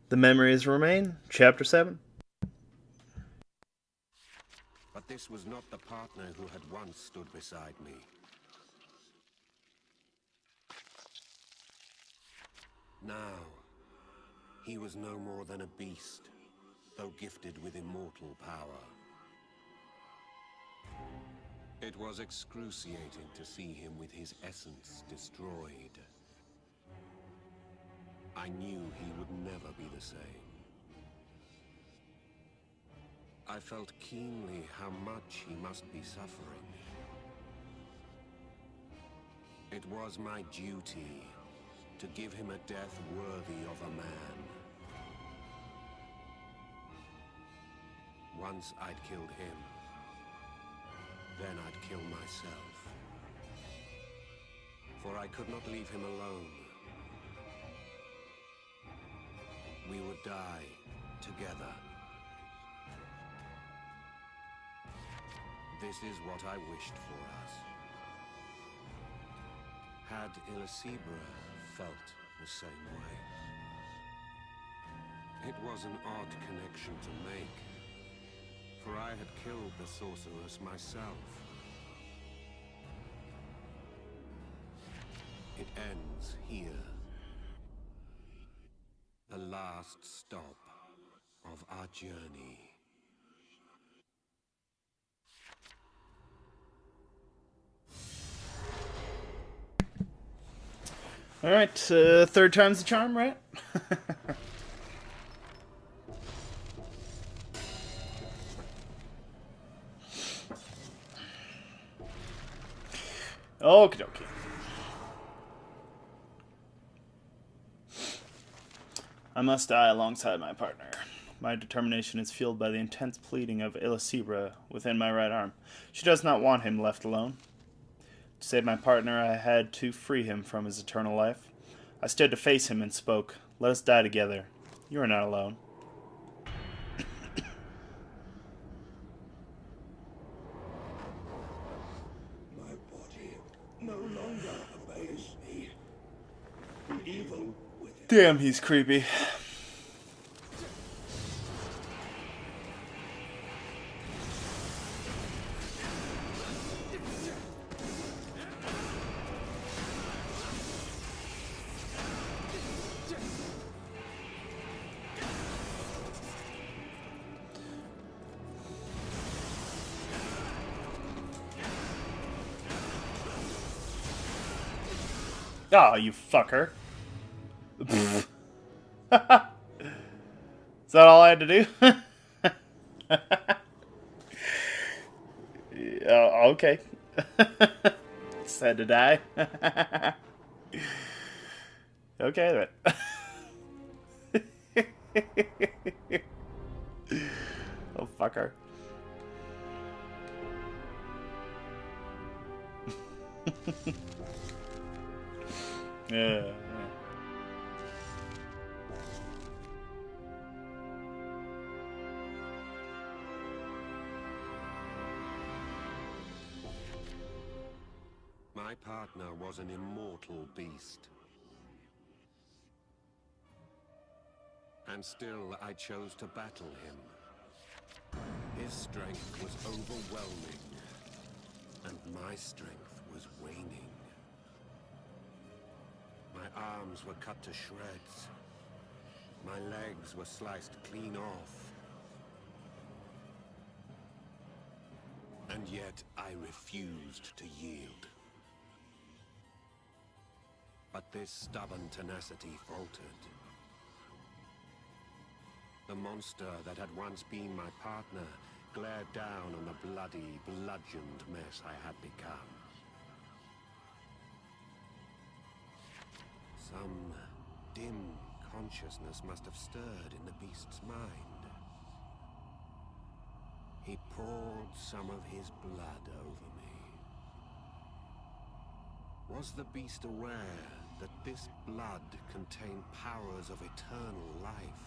The Memories Remain, Chapter 7. But this was not the partner who had once stood beside me. Now, he was no more than a beast, though gifted with immortal power. It was excruciating to see him with his essence destroyed. I knew he would never be the same. I felt keenly how much he must be suffering. It was my duty to give him a death worthy of a man. Once I'd killed him, then I'd kill myself. For I could not leave him alone. We would die together. This is what I wished for us. Had Elisibra felt the same way? It was an odd connection to make, for I had killed the sorceress myself. It ends here. The last stop of our journey. Alright, third time's the charm, right? Okie dokie. I must die alongside my partner. My determination is fueled by the intense pleading of Elisibra within my right arm. She does not want him left alone. To save my partner, I had to free him from his eternal life. I stood to face him and spoke. Let us die together. You are not alone. My body no longer obeys me. Evil within. Damn, he's creepy. Oh, you fucker. Is that all I had to do? Okay. Just had to die. Okay, then. Oh, fucker. Yeah. My partner was an immortal beast. And still I chose to battle him. His strength was overwhelming, and my strength was waning. My arms were cut to shreds. My legs were sliced clean off. And yet I refused to yield. But this stubborn tenacity faltered. The monster that had once been my partner glared down on the bloody, bludgeoned mess I had become. Some dim consciousness must have stirred in the beast's mind. He poured some of his blood over me. Was the beast aware that this blood contained powers of eternal life?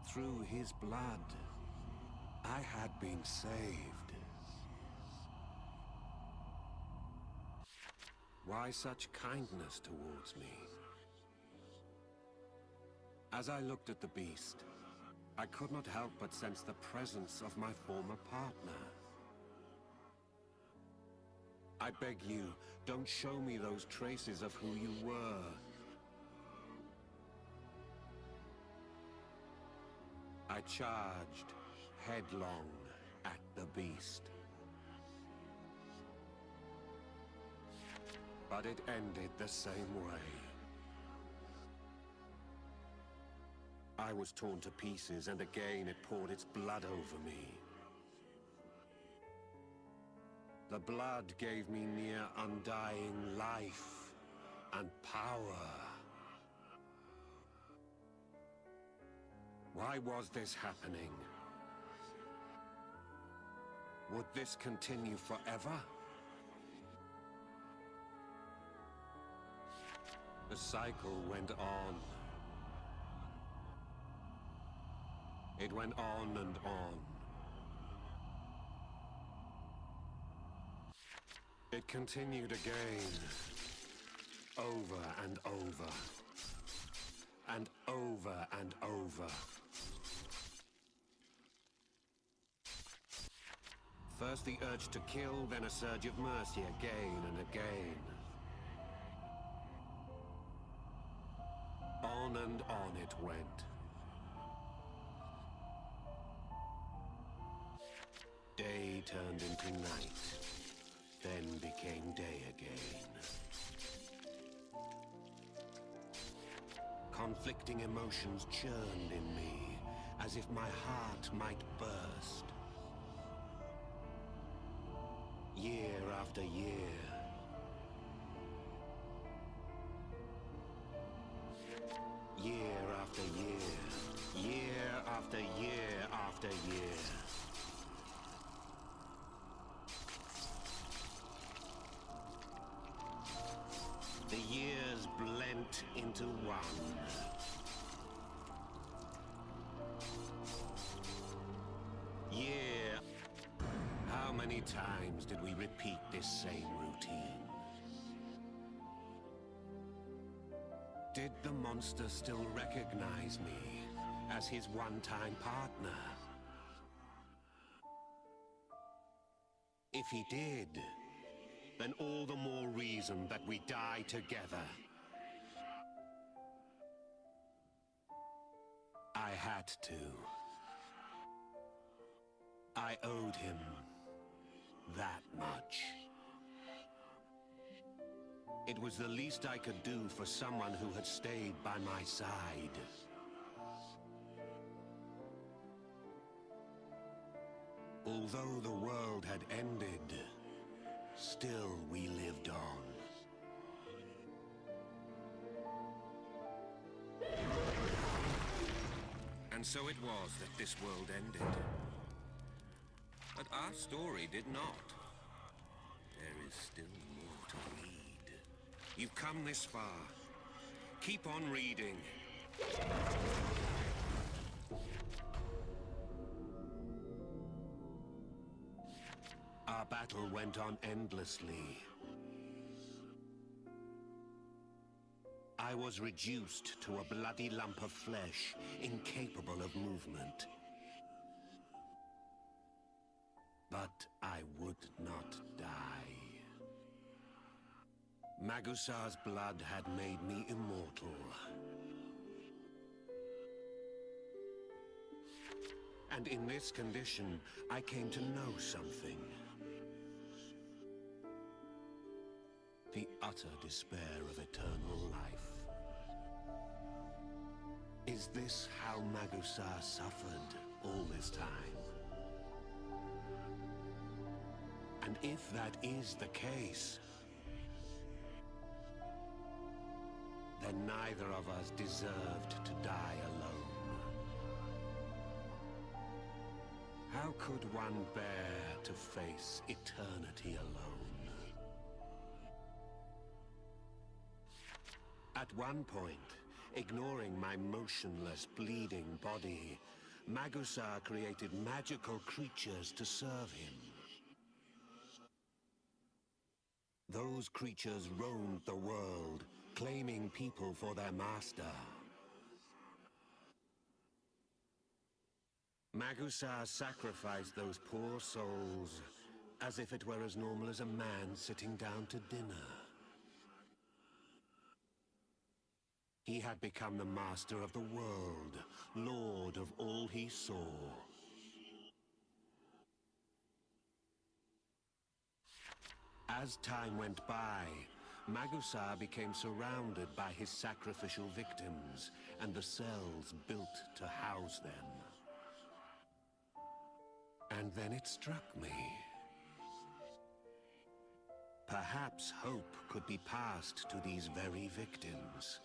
Through his blood, I had been saved. Why such kindness towards me? As I looked at the beast, I could not help but sense the presence of my former partner. I beg you, don't show me those traces of who you were. I charged headlong at the beast. But it ended the same way. I was torn to pieces, and again it poured its blood over me. The blood gave me near undying life and power. Why was this happening? Would this continue forever? The cycle went on. It went on and on. It continued again, over and over, and over and over. First the urge to kill, then a surge of mercy again and again. On and on it went. Day turned into night, then became day again. Conflicting emotions churned in me, as if my heart might burst. Year after year, year after year, year after year after year. The years blent into one. Year. How many times did we repeat this same routine? Did the monster still recognize me as his one-time partner? If he did, then all the more reason that we die together. I had to. I owed him that much. It was the least I could do for someone who had stayed by my side. Although the world had ended, still we lived on. And so it was that this world ended. But our story did not. There is still more to read. You've come this far. Keep on reading. Our battle went on endlessly. I was reduced to a bloody lump of flesh, incapable of movement. But I would not die. Magusar's blood had made me immortal. And in this condition, I came to know something. The utter despair of eternal life. Is this how Magusar suffered all this time? And if that is the case, then neither of us deserved to die alone. How could one bear to face eternity alone? At one point, ignoring my motionless, bleeding body, Magusar created magical creatures to serve him. Those creatures roamed the world, claiming people for their master. Magusar sacrificed those poor souls as if it were as normal as a man sitting down to dinner. He had become the master of the world, lord of all he saw. As time went by, Magusar became surrounded by his sacrificial victims and the cells built to house them. And then it struck me. Perhaps hope could be passed to these very victims.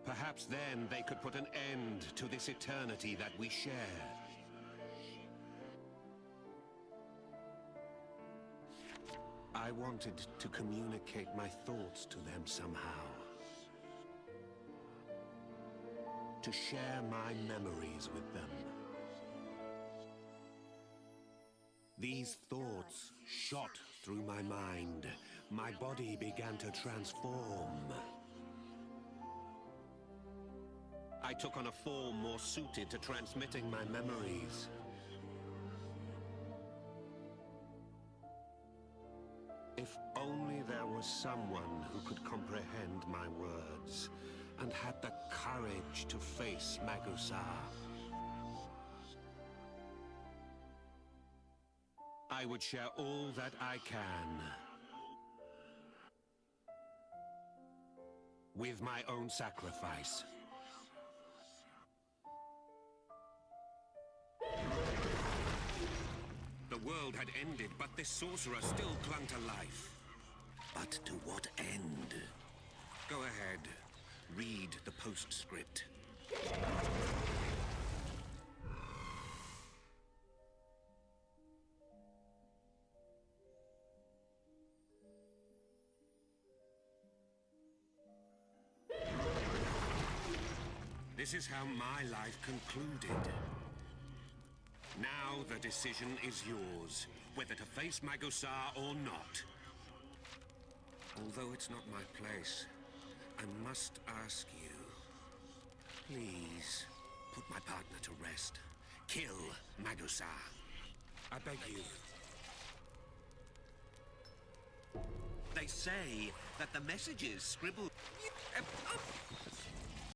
Perhaps then they could put an end to this eternity that we share. I wanted to communicate my thoughts to them somehow. To share my memories with them. These thoughts shot through my mind. My body began to transform. I took on a form more suited to transmitting my memories. If only there was someone who could comprehend my words and had the courage to face Magusar. I would share all that I can with my own sacrifice. The world had ended, but this sorcerer still clung to life. But to what end? Go ahead. Read the postscript. This is how my life concluded. Now the decision is yours, whether to face Magusar or not. Although it's not my place, I must ask you, please, put my partner to rest. Kill Magusar. I beg you. They say that the messages scribbled